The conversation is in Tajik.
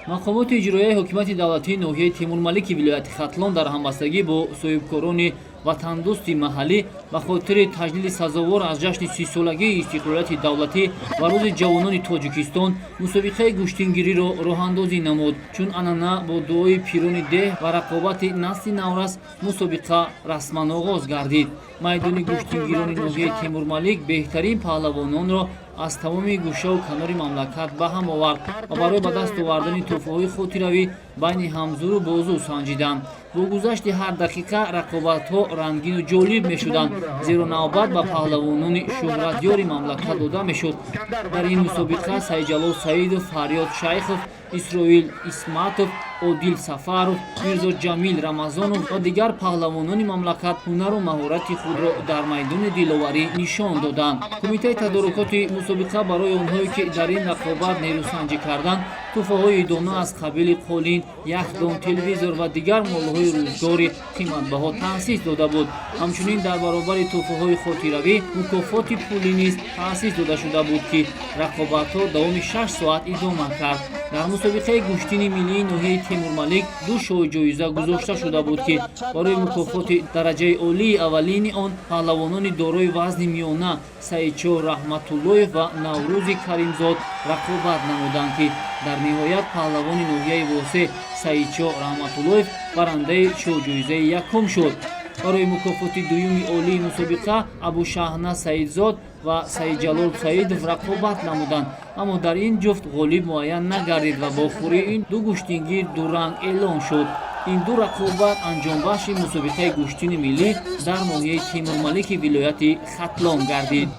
мақомоти иҷроияи ҳокимияти давлатии ноҳияи Темурмалики вилояти Хатлон дар ҳамбастагӣ бо соҳибкорони ватандӯсти маҳаллӣ ба хотири таҷлили сазовор аз ҷашни 30-солагии истиқлолияти давлатӣ ва рӯзи ҷавонони Тоҷикистон мусобиқаи гӯштингириро роҳандозӣ намуд. Чун анъана бо дуои пирони деҳ ва рақобати насли наврас мусобиқа расман оғоз гардид. майдони гӯштингирони ноҳияи Темурмалик беҳтарин паҳлавононро аз тамоми гӯшаву канори мамлакат ба ҳам овард ва барои ба даст овардани тӯҳфаҳои хотиравӣ байни ҳамзуру бозу санҷиданд. бо гузашти ҳар дақиқа рақобатҳо рангину ҷолиб мешуданд, зеро навбат ба паҳлавонони шӯҳратёри мамлакат дода мешуд. дар ин мусобиқа Саиҷалол Саидов, Фарёд Шайхов, Исроил Исматов, Одил Сафаров, Мирзо Ҷамил Рамазонов ва дигар паҳлавонони мамлакат ҳунару маҳорати худро дар майдони диловарӣ нишон доданд. Кумитаи тадорукоти мусобиқа барои онҳое ки дар ин рақобат нерӯсанҷӣ карданд, тӯҳфаҳои дона аз қабили қолин, яхдон, телевизор ва дигар молҳои рӯзгори қиматбаҳо таъсис дода буд. ҳамчунин дар баробари тӯҳфаҳои хотиравӣ мукофоти пулӣ низ таъсис дода шуда буд, ки рақобатҳо давоми 6 соат идома кард. дар мусобиқаи гӯштини миллии ноҳияи Темурмалик 2 шоҳҷоиза гузошта шуда буд, ки барои мукофоти дараҷаи олии аввалини он паҳлавонони дорои вазни миёна Саидшоҳ Раҳматуллоев ва Наврӯзи Каримзод рақобат намуданд, ки дар ниҳоят паҳлавони ноҳияи восеъ Саидшоҳ Раҳматуллоев барандаи шоҳҷоизаи якум шуд. барои мукофоти дуюми олии мусобиқа Абушаҳна Саидзод ва Саиҷалол Саидов рақобат намуданд, аммо дар ин ҷуфт ғолиб муайян нагардид ва бо хӯрии ин ду гӯштингир дуранг эълон шуд. ин ду рақобат анҷомбахши мусобиқаи гӯштини миллӣ дар ноҳияи Темурмалики вилояти Хатлон гардид.